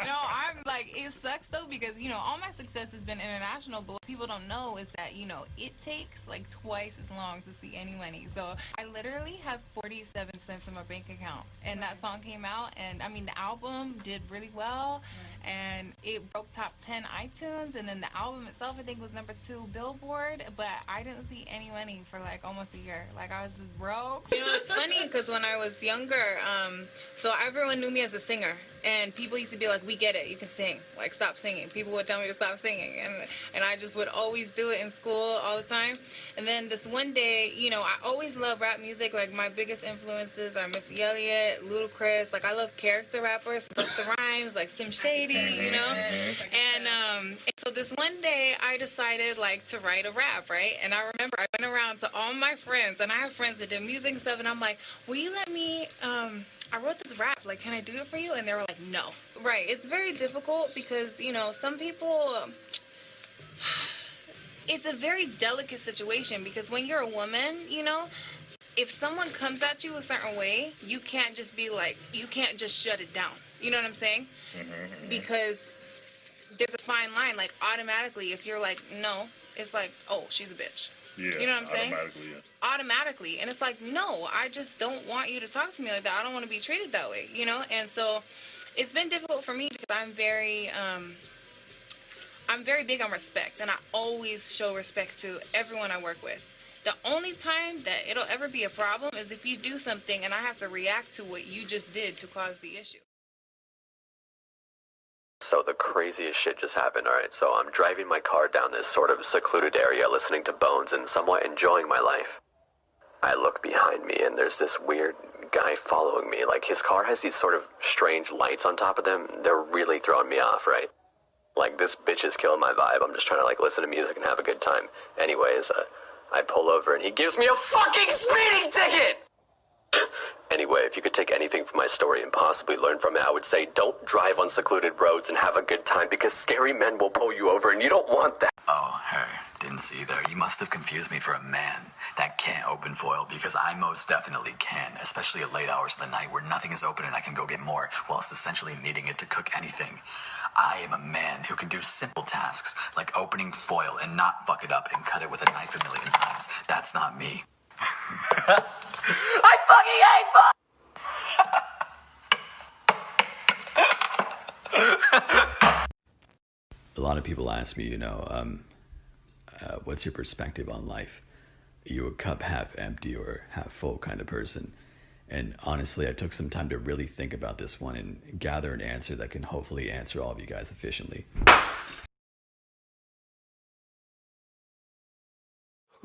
No, I'm like, it sucks though because, all my success has been international, but what people don't know is that, it takes like twice as long to see any money. So I literally have 47 cents in my bank account. And that song came out, and I mean, the album did really well, and it broke top 10 iTunes, and then the album itself, I think, was number 2 Billboard, but I didn't see any money for like almost a year. Like, I was just broke. It's funny because when I was younger, so everyone knew me as a singer, and people used to be like, "We get it, you can sing. Like, stop singing." People would tell me to stop singing, and I just would always do it in school all the time. And then this one day, I always love rap music. Like, my biggest influences are Missy Elliott, Ludacris. Like, I love character rappers, Busta Rhymes, like Sim Shady, And so this one day, I decided like to write a rap, right? And I remember I went around to all my friends, and I have friends that do music and stuff, and I'm like, "Will you let me?" I wrote this rap, like, can I do it for you? And they were like, no. Right, it's very difficult because, some people, it's a very delicate situation because when you're a woman, if someone comes at you a certain way, you can't just be like, you can't just shut it down. You know what I'm saying? Because there's a fine line, like, automatically, if you're like, no, it's like, oh, she's a bitch. Yeah, you know what I'm saying? Automatically. And it's like, no, I just don't want you to talk to me like that. I don't want to be treated that way, And so it's been difficult for me because I'm very big on respect, and I always show respect to everyone I work with. The only time that it'll ever be a problem is if you do something and I have to react to what you just did to cause the issue. So the craziest shit just happened, alright? So I'm driving my car down this sort of secluded area listening to Bones and somewhat enjoying my life. I look behind me and there's this weird guy following me. Like, his car has these sort of strange lights on top of them. They're really throwing me off, right? Like, this bitch is killing my vibe. I'm just trying to, like, listen to music and have a good time. Anyways, I pull over and he gives me a fucking speeding ticket! Anyway, if you could take anything from my story and possibly learn from it, I would say don't drive on secluded roads and have a good time because scary men will pull you over and you don't want that. Oh, hey, didn't see you there. You must have confused me for a man that can't open foil because I most definitely can, especially at late hours of the night where nothing is open and I can go get more whilst essentially needing it to cook anything. I am a man who can do simple tasks like opening foil and not fuck it up and cut it with a knife a million times. That's not me. I fucking hate foil! A lot of people ask me, what's your perspective on life? Are you a cup half empty or half full kind of person? And honestly, I took some time to really think about this one and gather an answer that can hopefully answer all of you guys efficiently.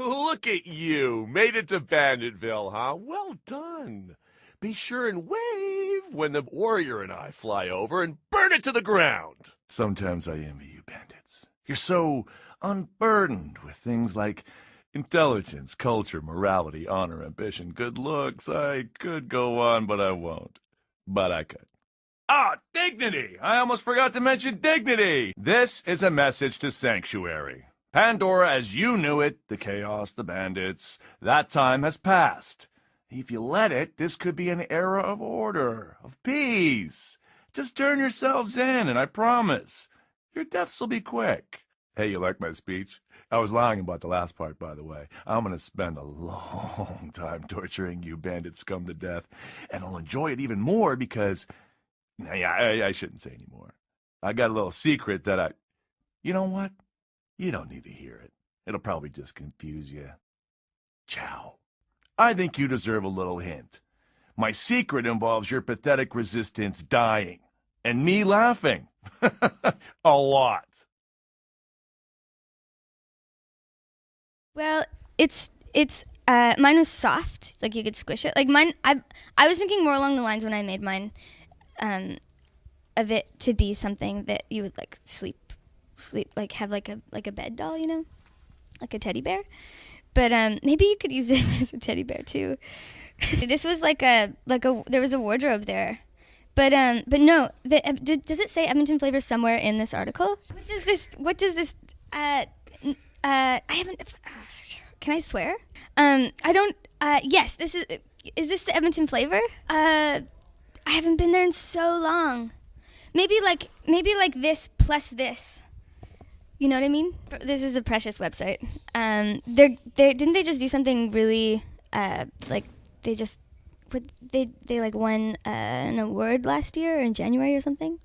Look at you. Made it to Banditville, huh? Well done. Be sure and wave when the warrior and I fly over and burn it to the ground. Sometimes I envy you, bandits. You're so unburdened with things like intelligence, culture, morality, honor, ambition, good looks. I could go on, but I won't. But I could. Dignity! I almost forgot to mention dignity! This is a message to Sanctuary. Pandora as you knew it, the chaos, the bandits, that time has passed. If you let it, this could be an era of order, of peace. Just turn yourselves in, and I promise, your deaths will be quick. Hey, you like my speech? I was lying about the last part, by the way. I'm going to spend a long time torturing you bandit scum to death, and I'll enjoy it even more because... I shouldn't say anymore. I got a little secret that You know what? You don't need to hear it. It'll probably just confuse you. Ciao. I think you deserve a little hint. My secret involves your pathetic resistance dying, and me laughing. A lot. Well, it's mine was soft, like you could squish it. Like mine, I was thinking more along the lines when I made mine, of it to be something that you would like sleep, like have like a bed doll, like a teddy bear. But maybe you could use it as a teddy bear too. This was like a there was a wardrobe there. But no, does it say Edmonton flavor somewhere in this article? What does this I haven't can I swear? I don't yes, is this the Edmonton flavor? I haven't been there in so long. maybe like this plus this. You know what I mean? This is a precious website. Didn't they just do something really like they just they like won an award last year or in January or something?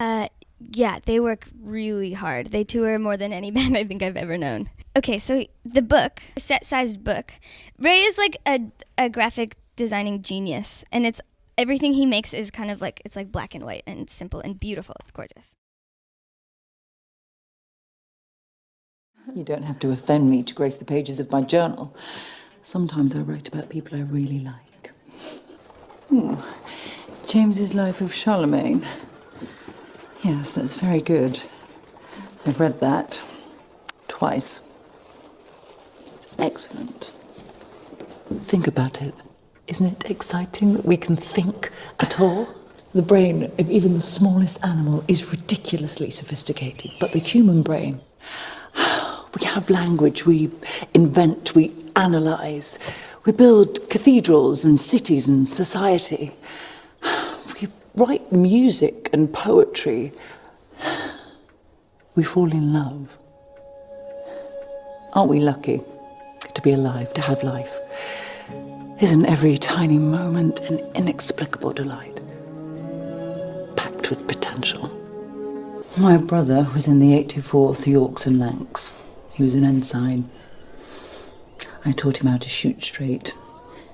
Yeah, they work really hard. They tour more than any band I think I've ever known. Okay, so the book, a set-sized book. Ray is like a graphic designing genius, and it's everything he makes is kind of like, it's like black and white and simple and beautiful. It's gorgeous. You don't have to offend me to grace the pages of my journal. Sometimes I write about people I really like. James's Life of Charlemagne. Yes, that's very good. I've read that twice. It's excellent. Think about it. Isn't it exciting that we can think at all? The brain of even the smallest animal is ridiculously sophisticated, but the human brain, we have language, we invent, we analyse, we build cathedrals and cities and society. We write music and poetry. We fall in love. Aren't we lucky to be alive, to have life? Isn't every tiny moment an inexplicable delight, packed with potential? My brother was in the 824th Yorks and Lancs. He was an ensign. I taught him how to shoot straight,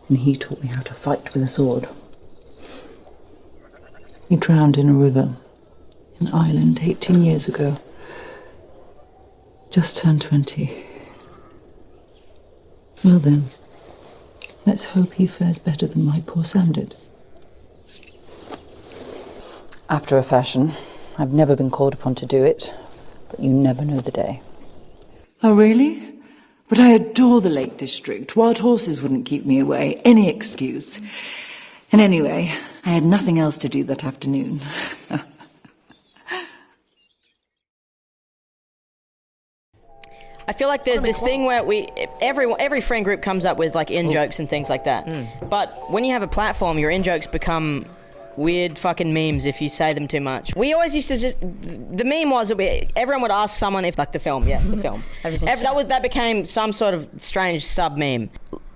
and he taught me how to fight with a sword. He drowned in a river in Ireland 18 years ago. Just turned 20. Well then, let's hope he fares better than my poor Sam did. After a fashion, I've never been called upon to do it, but you never know the day. Oh, really? But I adore the Lake District. Wild horses wouldn't keep me away. Any excuse. And anyway, I had nothing else to do that afternoon. I feel like there's this thing where every friend group comes up with like in-jokes and things like that. But when you have a platform, your in-jokes become weird fucking memes if you say them too much. We always used to the meme was everyone would ask someone if, like the film, yes, the film. That became some sort of strange sub-meme.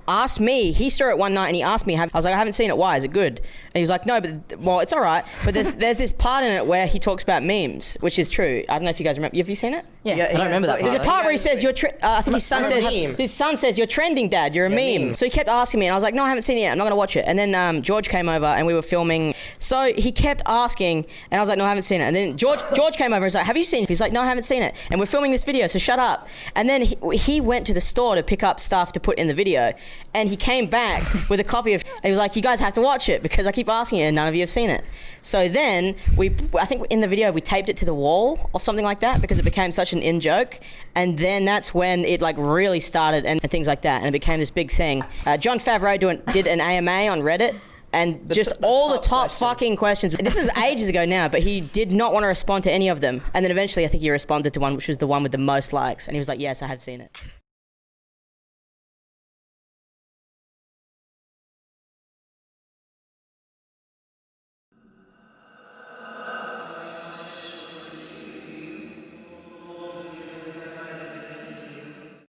Asked me, he saw it one night and he asked me, I was like, I haven't seen it, why, is it good? And he was like, no, but, well, it's all right, but there's this part in it where he talks about memes, which is true. I don't know if you guys remember, have you seen it? Yeah, I don't remember that part. There's a part where he says, I think his son says, you're trending, Dad, you're a meme. So he kept asking me, and I was like, no, I haven't seen it yet, I'm not going to watch it. And then George came over and we were filming, so he kept asking, and I was like, no, I haven't seen it. And then George came over and was like, have you seen it? He's like, no, I haven't seen it. And we're filming this video, so shut up. And then he went to the store to pick up stuff to put in the video, and he came back with a copy of, and he was like, you guys have to watch it because I keep asking you and none of you have seen it. So then I think in the video we taped it to the wall or something like that because it became such an in-joke, and then that's when it like really started and things like that, and it became this big thing. Jon Favreau did an AMA on Reddit, and all the top fucking questions. This is ages ago now, but he did not want to respond to any of them, and then eventually I think he responded to one which was the one with the most likes, and he was like, yes, I have seen it.